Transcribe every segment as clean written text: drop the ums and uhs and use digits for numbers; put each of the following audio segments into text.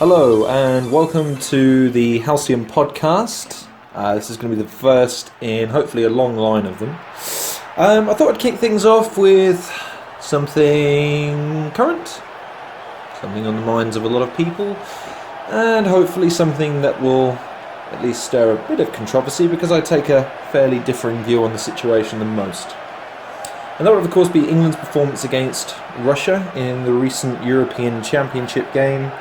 Hello and welcome to the Halcyon podcast. This is going to be the first in hopefully a long line of them. I thought I'd kick things off with something current, something on the minds of a lot of people, and hopefully something that will at least stir a bit of controversy because I take a fairly differing view on the situation than most. And that would of course be England's performance against Russia in the recent European Championship game.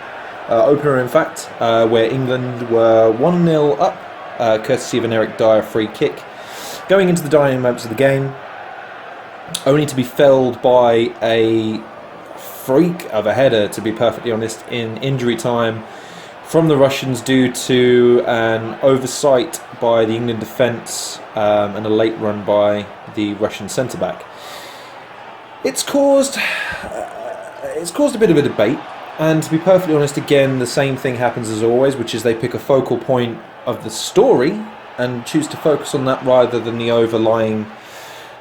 Opener in fact, where England were 1-0 up, courtesy of an Eric Dyer free kick, going into the dying moments of the game, only to be felled by a freak of a header, to be perfectly honest, in injury time from the Russians due to an oversight by the England defence and a late run by the Russian centre-back. It's caused a bit of a debate. And to be perfectly honest, again, the same thing happens as always, which is they pick a focal point of the story and choose to focus on that rather than the overlying,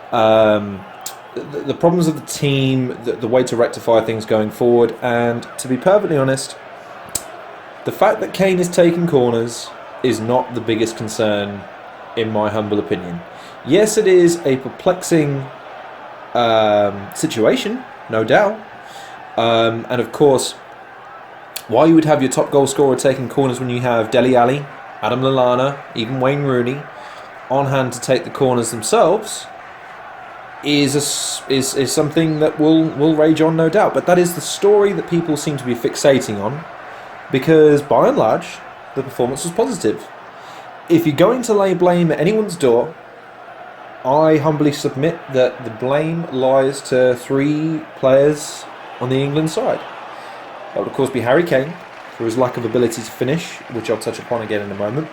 the problems of the team, the way to rectify things going forward. And to be perfectly honest, the fact that Kane is taking corners is not the biggest concern, in my humble opinion. Yes, it is a perplexing situation, no doubt. And of course, why you would have your top goal scorer taking corners when you have Dele Alli, Adam Lallana, even Wayne Rooney on hand to take the corners themselves is something that will rage on, no doubt. But that is the story that people seem to be fixating on, because by and large the performance was positive. If you're going to lay blame at anyone's door, I humbly submit that the blame lies to three players on the England side. That would of course be Harry Kane for his lack of ability to finish, which I'll touch upon again in a moment.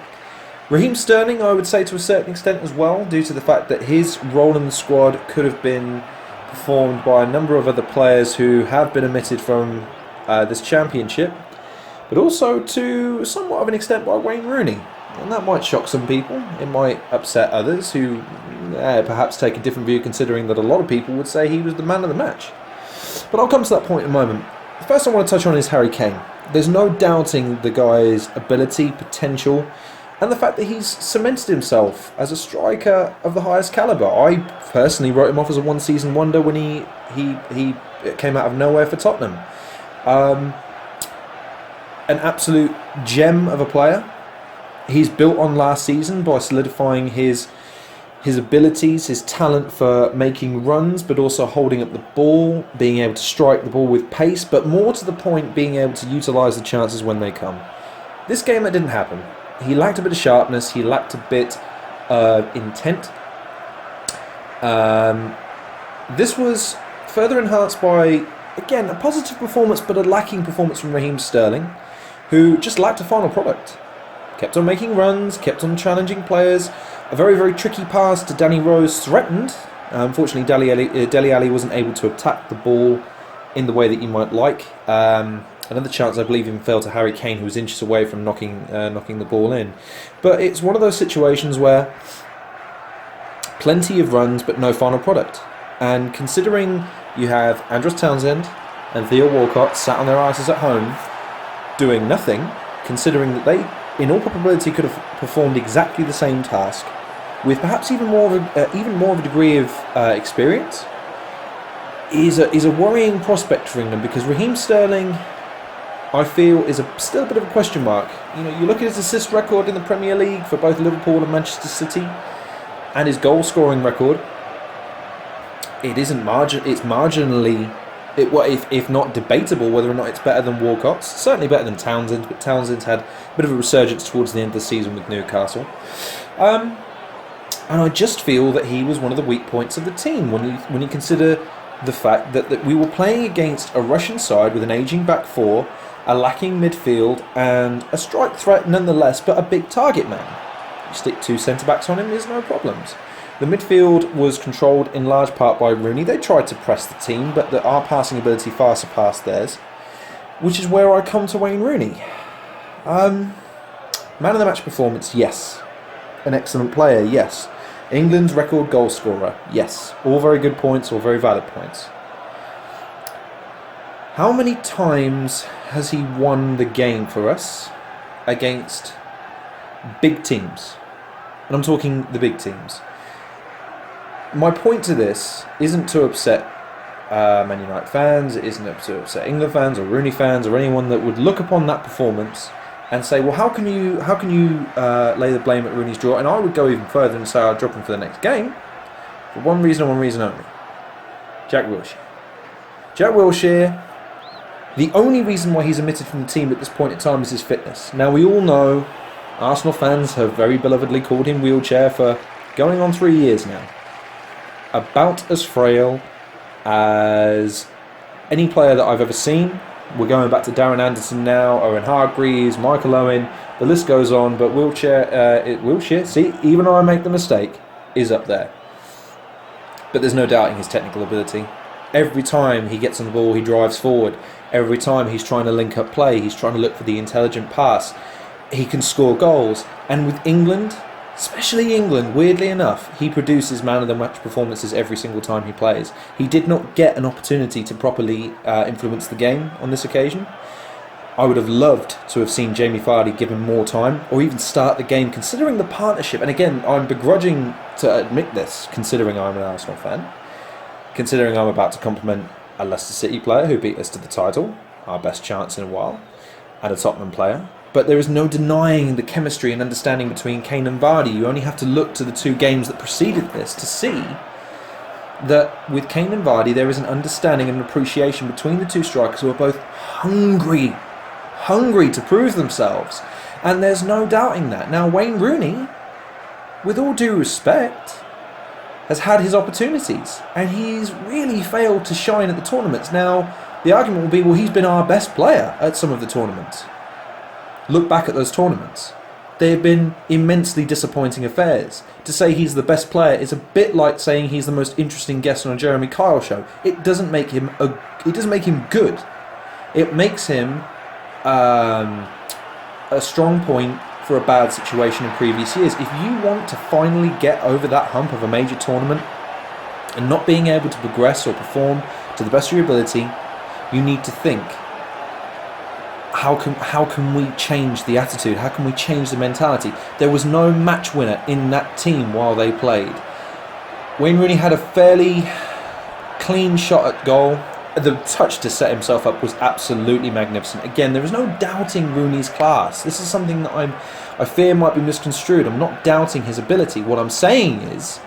Raheem Sterling, I would say to a certain extent as well, due to the fact that his role in the squad could have been performed by a number of other players who have been omitted from this championship, but also to somewhat of an extent by Wayne Rooney. And that might shock some people, it might upset others who perhaps take a different view, considering that a lot of people would say he was the man of the match. But I'll come to that point in a moment. The first I want to touch on is Harry Kane. There's no doubting the guy's ability, potential, and the fact that he's cemented himself as a striker of the highest calibre. I personally wrote him off as a one-season wonder when he came out of nowhere for Tottenham. An absolute gem of a player. He's built on last season by solidifying his abilities, his talent for making runs, but also holding up the ball, being able to strike the ball with pace, but more to the point, being able to utilise the chances when they come. This game, that didn't happen. He lacked a bit of sharpness, he lacked a bit of intent. This was further enhanced by, again, a positive performance, but a lacking performance from Raheem Sterling, who just lacked a final product. Kept on making runs, kept on challenging players. A very, very tricky pass to Danny Rose threatened. Unfortunately, Dele Alli wasn't able to attack the ball in the way that you might like. Another chance, I believe, even fell to Harry Kane, who was inches away from knocking the ball in. But it's one of those situations where plenty of runs, but no final product. And considering you have Andros Townsend and Theo Walcott sat on their asses at home doing nothing, considering that they, in all probability, could have performed exactly the same task, with perhaps even more of a degree of experience, is a worrying prospect for England, because Raheem Sterling, I feel, is still a bit of a question mark. You know, you look at his assist record in the Premier League for both Liverpool and Manchester City, and his goal scoring record. It's marginally, if not debatable, whether or not it's better than Walcott's. Certainly better than Townsend, but Townsend's had a bit of a resurgence towards the end of the season with Newcastle. And I just feel that he was one of the weak points of the team when you consider the fact that we were playing against a Russian side with an ageing back four, a lacking midfield, and a strike threat nonetheless, but a big target man. You stick two centre-backs on him, there's no problems. The midfield was controlled in large part by Rooney. They tried to press the team, but our passing ability far surpassed theirs, which is where I come to Wayne Rooney. Man of the match performance, yes. An excellent player, yes. England's record goal scorer, yes. All very good points, all very valid points. How many times has he won the game for us against big teams? And I'm talking the big teams. My point to this isn't to upset Man United fans, it isn't to upset England fans or Rooney fans or anyone that would look upon that performance and say, well, how can you lay the blame at Rooney's draw? And I would go even further and say I'll drop him for the next game for one reason and one reason only. Jack Wilshere. Jack Wilshere, the only reason why he's omitted from the team at this point in time is his fitness. Now, we all know Arsenal fans have very belovedly called him Wheelchair for going on 3 years now. About as frail as any player that I've ever seen. We're going back to Darren Anderson now, Owen Hargreaves, Michael Owen, the list goes on, but Wilshere, see, even though I make the mistake, is up there. But there's no doubting his technical ability. Every time he gets on the ball, he drives forward. Every time he's trying to link up play, he's trying to look for the intelligent pass. He can score goals. And with England, especially England, weirdly enough, he produces man of the match performances every single time he plays. He did not get an opportunity to properly influence the game on this occasion. I would have loved to have seen Jamie Vardy given more time, or even start the game, considering the partnership. And again, I'm begrudging to admit this, considering I'm an Arsenal fan. Considering I'm about to compliment a Leicester City player who beat us to the title, our best chance in a while, and a Tottenham player. But there is no denying the chemistry and understanding between Kane and Vardy. You only have to look to the 2 games that preceded this to see that with Kane and Vardy there is an understanding and appreciation between the 2 strikers who are both hungry to prove themselves. And there's no doubting that. Now, Wayne Rooney, with all due respect, has had his opportunities and he's really failed to shine at the tournaments. Now, the argument will be, well, he's been our best player at some of the tournaments. Look back at those tournaments. They have been immensely disappointing affairs. To say he's the best player is a bit like saying he's the most interesting guest on a Jeremy Kyle show. It doesn't make him good. It makes him a strong point for a bad situation in previous years. If you want to finally get over that hump of a major tournament and not being able to progress or perform to the best of your ability, you need to think, how can we change the attitude? How can we change the mentality? There was no match winner in that team while they played. Wayne Rooney had a fairly clean shot at goal. The touch to set himself up was absolutely magnificent. Again, there is no doubting Rooney's class. This is something that I fear might be misconstrued. I'm not doubting his ability. What I'm saying is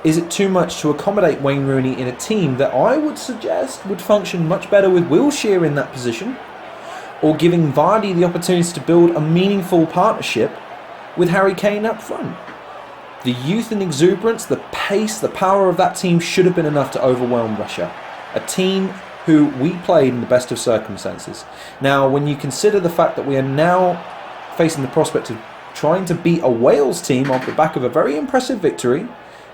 it too much to accommodate Wayne Rooney in a team that I would suggest would function much better with Wilshere in that position, or giving Vardy the opportunity to build a meaningful partnership with Harry Kane up front? The youth and exuberance, the pace, the power of that team should have been enough to overwhelm Russia. A team who we played in the best of circumstances. Now, when you consider the fact that we are now facing the prospect of trying to beat a Wales team off the back of a very impressive victory,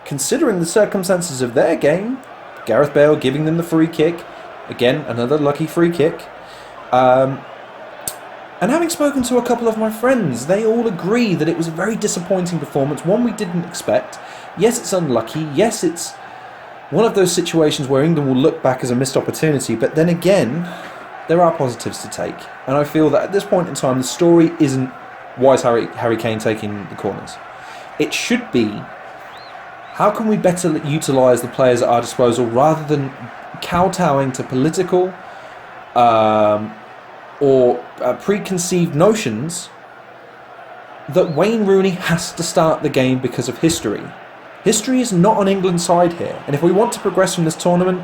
considering the circumstances of their game, Gareth Bale giving them the free kick, again, another lucky free kick, and having spoken to a couple of my friends, they all agree that it was a very disappointing performance, one we didn't expect. Yes, it's unlucky. Yes, it's one of those situations where England will look back as a missed opportunity, but then again, there are positives to take. And I feel that at this point in time, the story isn't why is Harry Kane taking the corners. It should be, how can we better utilise the players at our disposal rather than kowtowing to political or preconceived notions that Wayne Rooney has to start the game because of history. History is not on England's side here, and if we want to progress from this tournament,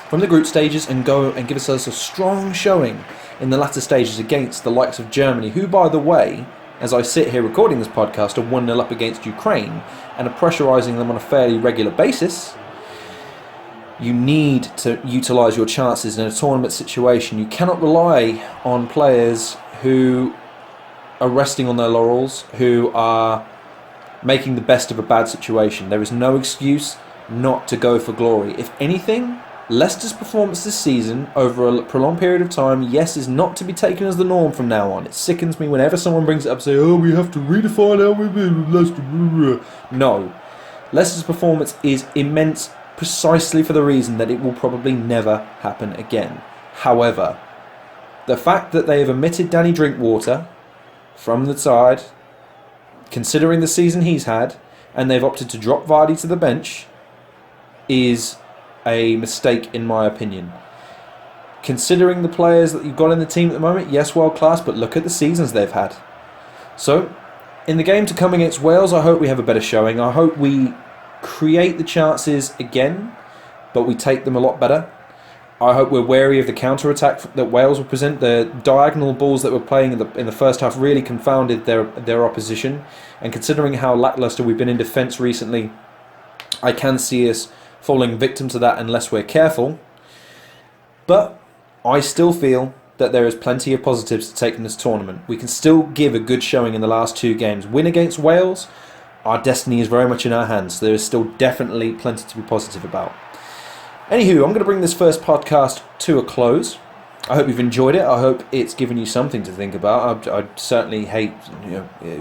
from the group stages, and go and give ourselves a strong showing in the latter stages against the likes of Germany, who, by the way, as I sit here recording this podcast, are 1-0 up against Ukraine and are pressurising them on a fairly regular basis, you need to utilise your chances in a tournament situation. You cannot rely on players who are resting on their laurels, who are making the best of a bad situation. There is no excuse not to go for glory. If anything, Leicester's performance this season over a prolonged period of time, yes, is not to be taken as the norm from now on. It sickens me whenever someone brings it up and say, oh, we have to redefine how we win with Leicester. No. Leicester's performance is immense precisely for the reason that it will probably never happen again. However, the fact that they have omitted Danny Drinkwater from the side, considering the season he's had, and they've opted to drop Vardy to the bench, is a mistake in my opinion. Considering the players that you've got in the team at the moment, yes, world class, but look at the seasons they've had. So, in the game to come against Wales, I hope we have a better showing. I hope we create the chances again, but we take them a lot better. I hope we're wary of the counter-attack that Wales will present. The diagonal balls that we're playing in the first half really confounded their opposition. And considering how lacklustre we've been in defence recently, I can see us falling victim to that unless we're careful. But I still feel that there is plenty of positives to take from this tournament. We can still give a good showing in the last 2 games. Win against Wales, our destiny is very much in our hands. There is still definitely plenty to be positive about. Anywho, I'm going to bring this first podcast to a close. I hope you've enjoyed it. I hope it's given you something to think about. I certainly hate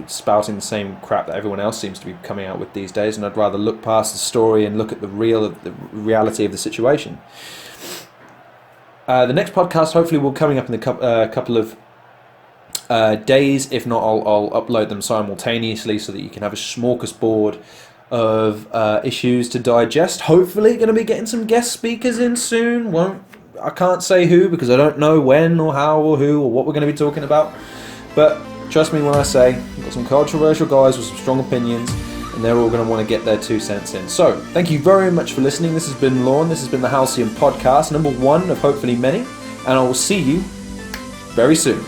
spouting the same crap that everyone else seems to be coming out with these days, and I'd rather look past the story and look at the reality of the situation. The next podcast hopefully will be coming up in a couple of days. If not, I'll upload them simultaneously so that you can have a smorgasbord of issues to digest. Hopefully going to be getting some guest speakers in soon. I can't say who because I don't know when or how or who or what we're going to be talking about. But trust me when I say we've got some controversial guys with some strong opinions, and they're all going to want to get their 2 cents in. So, thank you very much for listening. This has been Lorne. This has been the Halcyon podcast, number 1 of hopefully many. And I will see you very soon.